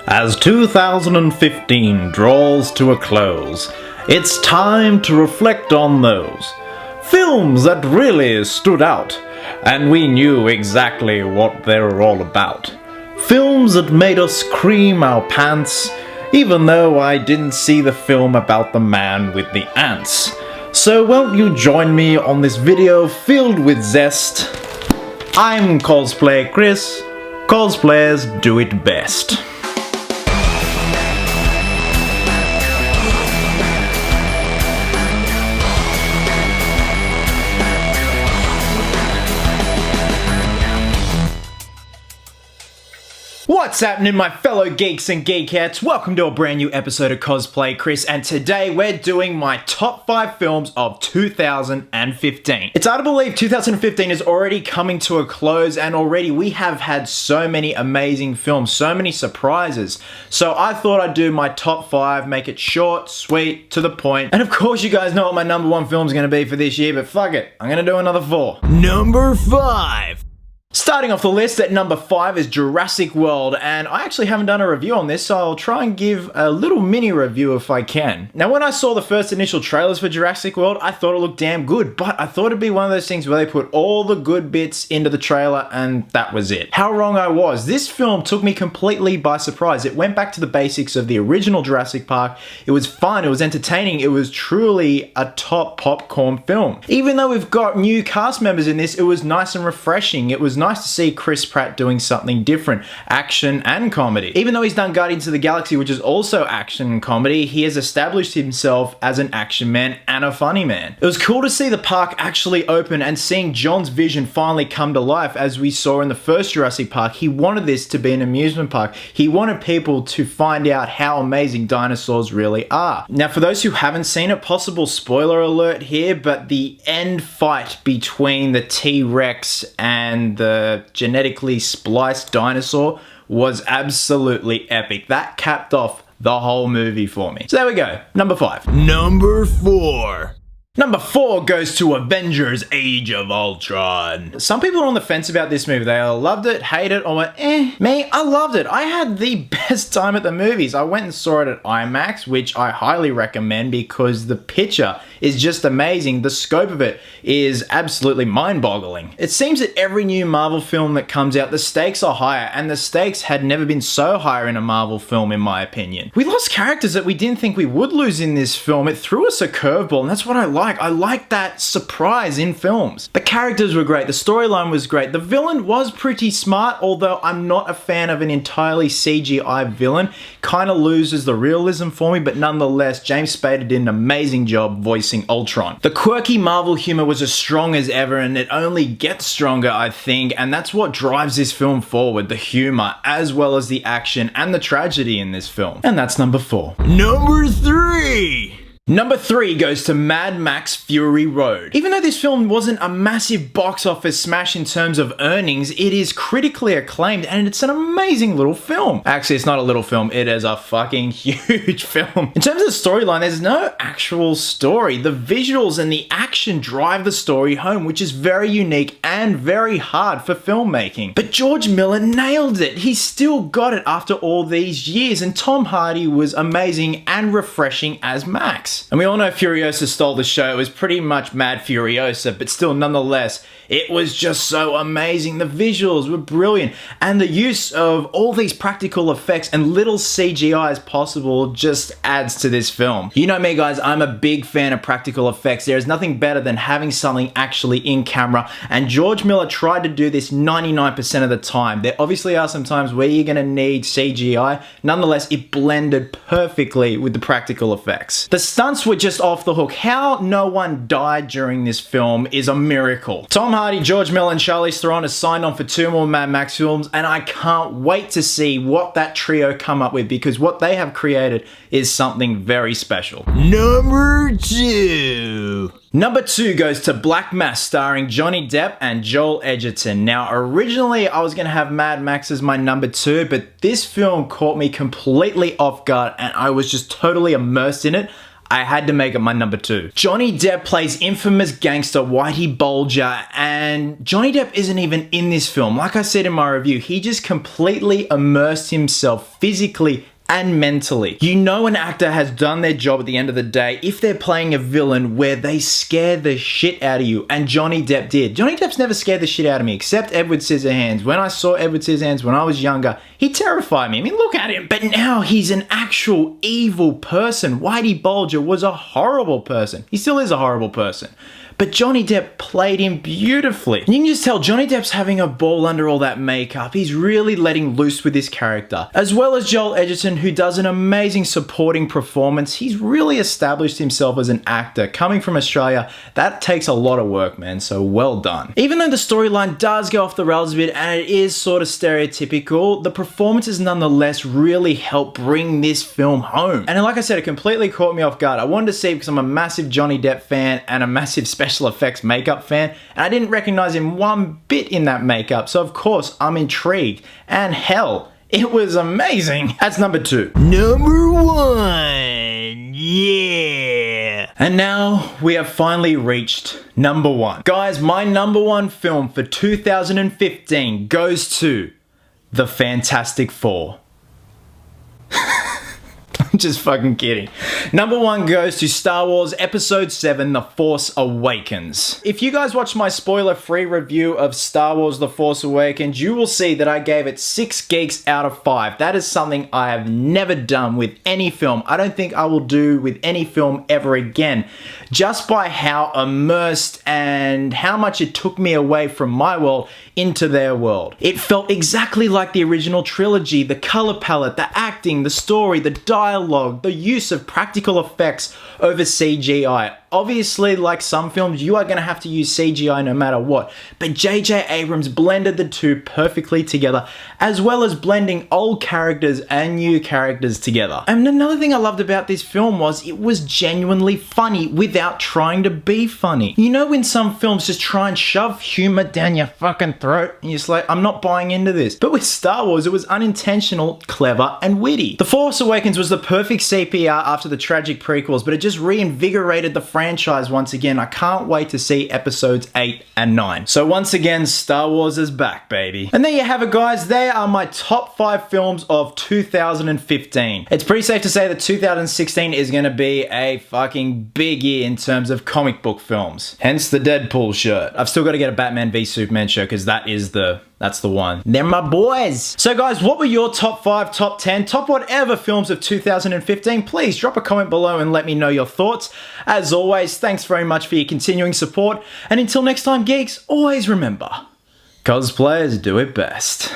As 2015 draws to a close, it's time to reflect on those films that really stood out, and we knew exactly what they were all about. Films that made us cream our pants, even though I didn't see the film about the man with the ants. So won't you join me on this video filled with zest? I'm Cosplay Chris. Cosplayers do it best. What's happening, my fellow geeks and geekettes? Welcome to a brand new episode of Cosplay Chris, and today we're doing my top 5 films of 2015. It's hard to believe 2015 is already coming to a close, and already we have had so many amazing films, so many surprises. So I thought I'd do my top 5, make it short, sweet, to the point. And of course you guys know what my number 1 film is going to be for this year, but fuck it, I'm going to do another 4. Number 5. Starting off the list at number 5 is Jurassic World, and I actually haven't done a review on this, so I'll try and give a little mini review if I can. Now, when I saw the first initial trailers for Jurassic World, I thought it looked damn good, but I thought it'd be one of those things where they put all the good bits into the trailer and that was it. How wrong I was. This film took me completely by surprise. It went back to the basics of the original Jurassic Park. It was fun, it was entertaining, it was truly a top popcorn film. Even though we've got new cast members in this, it was nice and refreshing. It was nice to see Chris Pratt doing something different, action and comedy. Even though he's done Guardians of the Galaxy, which is also action and comedy, he has established himself as an action man and a funny man. It was cool to see the park actually open and seeing John's vision finally come to life. As we saw in the first Jurassic Park, he wanted this to be an amusement park. He wanted people to find out how amazing dinosaurs really are. Now, for those who haven't seen it, possible spoiler alert here, but the end fight between the T-Rex and the genetically spliced dinosaur was absolutely epic. That capped off the whole movie for me. So there we go. Number 5. Number 4. Number 4 goes to Avengers Age of Ultron. Some people are on the fence about this movie. They either loved it, hated it, or went, eh. Me, I loved it. I had the best time at the movies. I went and saw it at IMAX, which I highly recommend because the picture is just amazing. The scope of it is absolutely mind-boggling. It seems that every new Marvel film that comes out, the stakes are higher, and the stakes had never been so higher in a Marvel film, in my opinion. We lost characters that we didn't think we would lose in this film. It threw us a curveball, and that's what I like. I like that surprise in films. The characters were great, the storyline was great, the villain was pretty smart, although I'm not a fan of an entirely CGI villain. Kind of loses the realism for me, but nonetheless, James Spader did an amazing job voicing Ultron. The quirky Marvel humor was as strong as ever, and it only gets stronger, I think, and that's what drives this film forward, the humor, as well as the action and the tragedy in this film. And that's number 4. Number 3! Number 3 goes to Mad Max Fury Road. Even though this film wasn't a massive box office smash in terms of earnings, it is critically acclaimed and it's an amazing little film. Actually, it's not a little film, it is a fucking huge film. In terms of the storyline, there's no actual story. The visuals and the action drive the story home, which is very unique and very hard for filmmaking. But George Miller nailed it. He still got it after all these years, and Tom Hardy was amazing and refreshing as Max. And we all know Furiosa stole the show. It was pretty much Mad Furiosa, but still, nonetheless, it was just so amazing. The visuals were brilliant, and the use of all these practical effects and little CGI as possible just adds to this film. You know me, guys, I'm a big fan of practical effects. There is nothing better than having something actually in camera, and George Miller tried to do this 99% of the time. There obviously are some times where you're going to need CGI. Nonetheless, it blended perfectly with the practical effects. The stunts were just off the hook. How no one died during this film is a miracle. Tom Hardy, George Miller, and Charlize Theron has signed on for 2 more Mad Max films, and I can't wait to see what that trio come up with, because what they have created is something very special. Number 2. Number 2 goes to Black Mass, starring Johnny Depp and Joel Edgerton. Now, originally I was going to have Mad Max as my number 2, but this film caught me completely off guard and I was just totally immersed in it. I had to make it my number 2. Johnny Depp plays infamous gangster Whitey Bulger, and Johnny Depp isn't even in this film. Like I said in my review, he just completely immersed himself physically and mentally. You know an actor has done their job at the end of the day if they're playing a villain where they scare the shit out of you, and Johnny Depp did. Johnny Depp's never scared the shit out of me, except Edward Scissorhands. When I saw Edward Scissorhands when I was younger, he terrified me. I mean, look at him. But now he's an actual evil person. Whitey Bulger was a horrible person. He still is a horrible person. But Johnny Depp played him beautifully. And you can just tell Johnny Depp's having a ball under all that makeup. He's really letting loose with this character. As well as Joel Edgerton, who does an amazing supporting performance. He's really established himself as an actor. Coming from Australia, that takes a lot of work, man, so well done. Even though the storyline does go off the rails a bit and it is sort of stereotypical, the performances nonetheless really help bring this film home. And like I said, it completely caught me off guard. I wanted to see it because I'm a massive Johnny Depp fan and a massive special effects makeup fan, and I didn't recognize him one bit in that makeup, so of course I'm intrigued, and hell, it was amazing. That's number 2. Number 1, yeah. And now we have finally reached number 1. Guys, my number 1 film for 2015 goes to The Fantastic Four. I'm just fucking kidding. Number 1 goes to Star Wars Episode 7, The Force Awakens. If you guys watched my spoiler-free review of Star Wars The Force Awakens, you will see that I gave it 6 geeks out of 5. That is something I have never done with any film. I don't think I will do with any film ever again. Just by how immersed and how much it took me away from my world into their world. It felt exactly like the original trilogy. The color palette, the acting, the story, the dialogue, the use of practical effects over CGI. Obviously, like some films, you are going to have to use CGI no matter what, but J.J. Abrams blended the two perfectly together, as well as blending old characters and new characters together. And another thing I loved about this film was it was genuinely funny without trying to be funny. You know when some films just try and shove humor down your fucking throat, and you're just like, I'm not buying into this. But with Star Wars, it was unintentional, clever, and witty. The Force Awakens was the perfect CPR after the tragic prequels, but it just reinvigorated the franchise once again. I can't wait to see episodes 8 and 9. So once again, Star Wars is back, baby. And there you have it, guys. They are my top 5 films of 2015. It's pretty safe to say that 2016 is going to be a fucking big year in terms of comic book films. Hence the Deadpool shirt. I've still got to get a Batman v Superman shirt because that's the one. They're my boys. So guys, what were your top 5, top 10, top whatever films of 2015? Please drop a comment below and let me know your thoughts. As always, thanks very much for your continuing support. And until next time, geeks, always remember, cosplayers do it best.